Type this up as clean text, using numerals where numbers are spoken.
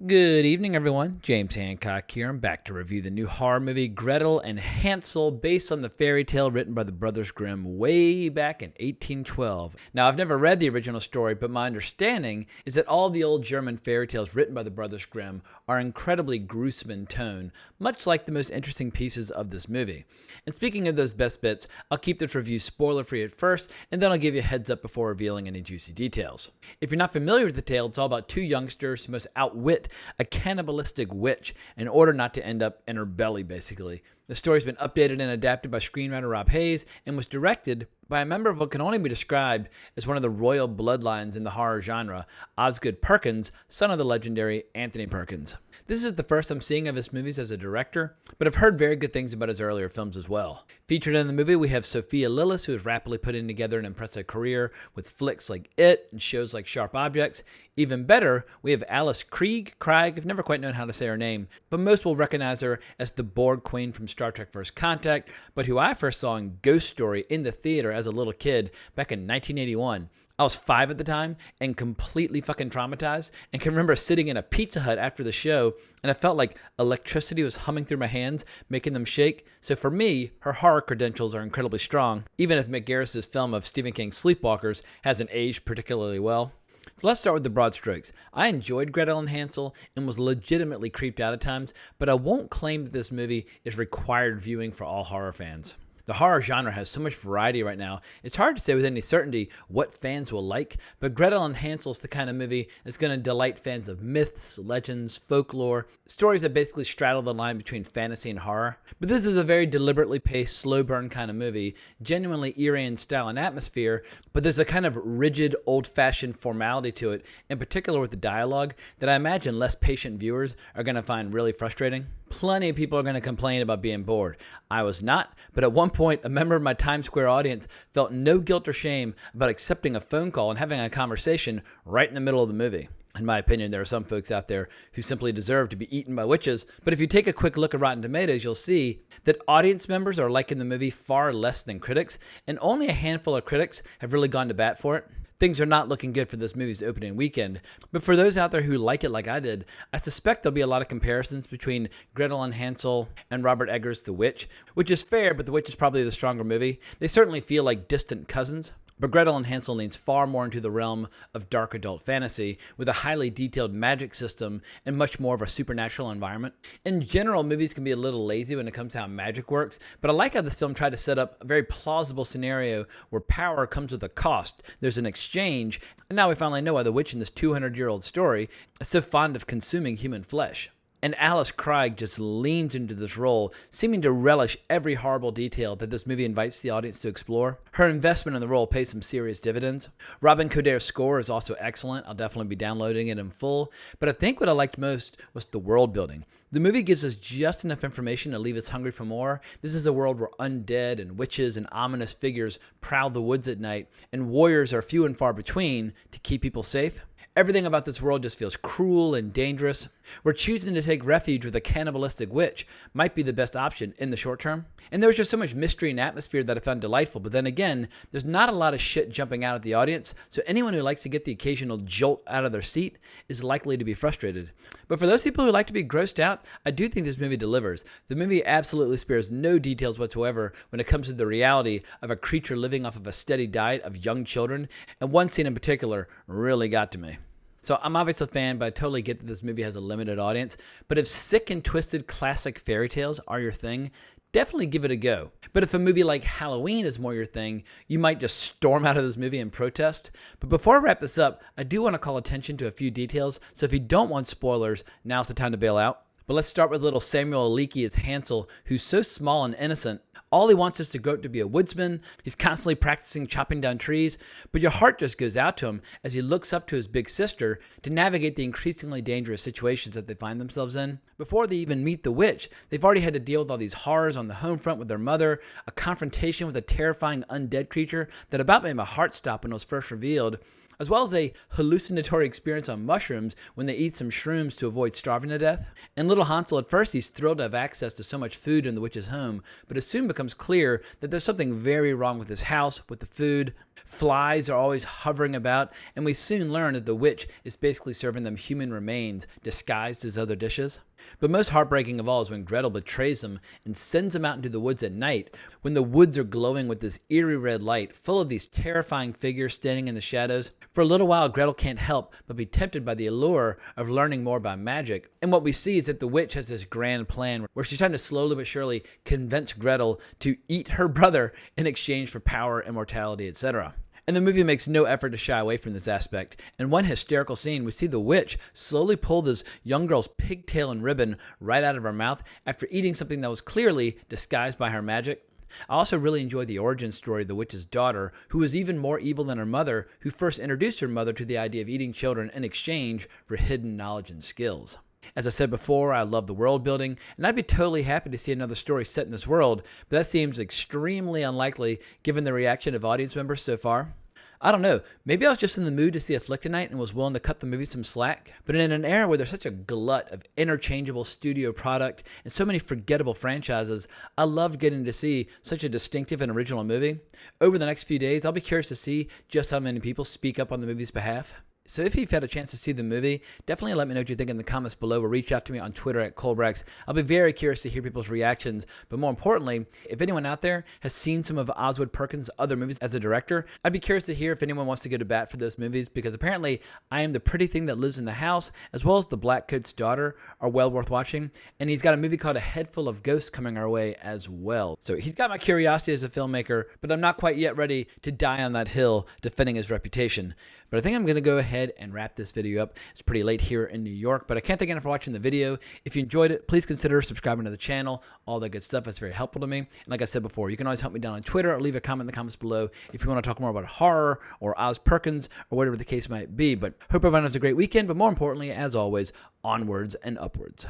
Good evening, everyone. James Hancock here. I'm back to review the new horror movie Gretel and Hansel, based on the fairy tale written by the brothers Grimm way back in 1812. Now, I've never read the original story, but my understanding is that all the old German fairy tales written by the brothers Grimm are incredibly gruesome in tone, much like the most interesting pieces of this movie. And speaking of those best bits, I'll keep this review spoiler-free at first, and then I'll give you a heads up before revealing any juicy details. If you're not familiar with the tale, it's all about two youngsters who must outwit a cannibalistic witch in order not to end up in her belly, basically. The story's been updated and adapted by screenwriter Rob Hayes and was directed by a member of what can only be described as one of the royal bloodlines in the horror genre, Osgood Perkins, son of the legendary Anthony Perkins. This is the first I'm seeing of his movies as a director, but I've heard very good things about his earlier films as well. Featured in the movie, we have Sophia Lillis, who is rapidly putting together an impressive career with flicks like It and shows like Sharp Objects. Even better, we have Alice Krieg, I've never quite known how to say her name, but most will recognize her as the Borg Queen from Star Trek First Contact, but who I first saw in Ghost Story in the theater as a little kid back in 1981. I was 5 at the time and completely fucking traumatized, and can remember sitting in a Pizza Hut after the show, and I felt like electricity was humming through my hands, making them shake. So for me, her horror credentials are incredibly strong, even if Mick Garris's film of Stephen King's Sleepwalkers hasn't aged particularly well. So let's start with the broad strokes. I enjoyed Gretel and Hansel and was legitimately creeped out at times, but I won't claim that this movie is required viewing for all horror fans. The horror genre has so much variety right now, it's hard to say with any certainty what fans will like, but Gretel and Hansel is the kind of movie that's going to delight fans of myths, legends, folklore, stories that basically straddle the line between fantasy and horror. But this is a very deliberately paced, slow burn kind of movie, genuinely eerie in style and atmosphere, but there's a kind of rigid, old-fashioned formality to it, in particular with the dialogue, that I imagine less patient viewers are going to find really frustrating. Plenty of people are going to complain about being bored. I was not, but at one point, a member of my Times Square audience felt no guilt or shame about accepting a phone call and having a conversation right in the middle of the movie. In my opinion, there are some folks out there who simply deserve to be eaten by witches, but if you take a quick look at Rotten Tomatoes, you'll see that audience members are liking the movie far less than critics, and only a handful of critics have really gone to bat for it. Things are not looking good for this movie's opening weekend, but for those out there who like it like I did, I suspect there'll be a lot of comparisons between Gretel and Hansel and Robert Eggers' The Witch, which is fair, but The Witch is probably the stronger movie. They certainly feel like distant cousins. But Gretel and Hansel leans far more into the realm of dark adult fantasy, with a highly detailed magic system and much more of a supernatural environment. In general, movies can be a little lazy when it comes to how magic works, but I like how this film tried to set up a very plausible scenario where power comes with a cost. There's an exchange, and now we finally know why the witch in this 200-year-old story is so fond of consuming human flesh. And Alice Krieg just leans into this role, seeming to relish every horrible detail that this movie invites the audience to explore. Her investment in the role pays some serious dividends. Robin Coder's score is also excellent. I'll definitely be downloading it in full. But I think what I liked most was the world building. The movie gives us just enough information to leave us hungry for more. This is a world where undead and witches and ominous figures prowl the woods at night, and warriors are few and far between to keep people safe. Everything about this world just feels cruel and dangerous, where choosing to take refuge with a cannibalistic witch might be the best option in the short term. And there was just so much mystery and atmosphere that I found delightful, but then again, there's not a lot of shit jumping out at the audience, so anyone who likes to get the occasional jolt out of their seat is likely to be frustrated. But for those people who like to be grossed out, I do think this movie delivers. The movie absolutely spares no details whatsoever when it comes to the reality of a creature living off of a steady diet of young children, and one scene in particular really got to me. So I'm obviously a fan, but I totally get that this movie has a limited audience. But if sick and twisted classic fairy tales are your thing, definitely give it a go. But if a movie like Halloween is more your thing, you might just storm out of this movie and protest. But before I wrap this up, I do want to call attention to a few details. So if you don't want spoilers, now's the time to bail out. But let's start with little Samuel Leakey as Hansel, who's so small and innocent. All he wants is to grow up to be a woodsman. He's constantly practicing chopping down trees, but your heart just goes out to him as he looks up to his big sister to navigate the increasingly dangerous situations that they find themselves in. Before they even meet the witch, they've already had to deal with all these horrors on the home front with their mother, a confrontation with a terrifying undead creature that about made my heart stop when it was first revealed, as well as a hallucinatory experience on mushrooms when they eat some shrooms to avoid starving to death. And little Hansel, at first, he's thrilled to have access to so much food in the witch's home, but it soon becomes clear that there's something very wrong with his house, with the food, Flies are always hovering about, and we soon learn that the witch is basically serving them human remains disguised as other dishes. But most heartbreaking of all is when Gretel betrays them and sends them out into the woods at night, when the woods are glowing with this eerie red light, full of these terrifying figures standing in the shadows. For a little while, Gretel can't help but be tempted by the allure of learning more about magic. And what we see is that the witch has this grand plan where she's trying to slowly but surely convince Gretel to eat her brother in exchange for power, immortality, etc. And the movie makes no effort to shy away from this aspect. In one hysterical scene, we see the witch slowly pull this young girl's pigtail and ribbon right out of her mouth after eating something that was clearly disguised by her magic. I also really enjoy the origin story of the witch's daughter, who is even more evil than her mother, who first introduced her mother to the idea of eating children in exchange for hidden knowledge and skills. As I said before, I love the world building, and I'd be totally happy to see another story set in this world, but that seems extremely unlikely given the reaction of audience members so far. I don't know, maybe I was just in the mood to see a flick tonight and was willing to cut the movie some slack, but in an era where there's such a glut of interchangeable studio product and so many forgettable franchises, I loved getting to see such a distinctive and original movie. Over the next few days, I'll be curious to see just how many people speak up on the movie's behalf. So if you've had a chance to see the movie, definitely let me know what you think in the comments below, or reach out to me on Twitter at Colbrex. I'll be very curious to hear people's reactions, but more importantly, if anyone out there has seen some of Osgood Perkins' other movies as a director, I'd be curious to hear if anyone wants to go to bat for those movies, because apparently I Am the Pretty Thing That Lives in the House, as well as The Black Coat's Daughter, are well worth watching, and he's got a movie called A Head Full of Ghosts coming our way as well. So he's got my curiosity as a filmmaker, but I'm not quite yet ready to die on that hill defending his reputation. But I think I'm going to go ahead and wrap this video up. It's pretty late here in New York, but I can't thank anyone for watching the video. If you enjoyed it, please consider subscribing to the channel. All that good stuff. That's very helpful to me. And like I said before, you can always help me down on Twitter or leave a comment in the comments below if you want to talk more about horror or Oz Perkins or whatever the case might be. But hope everyone has a great weekend. But more importantly, as always, onwards and upwards.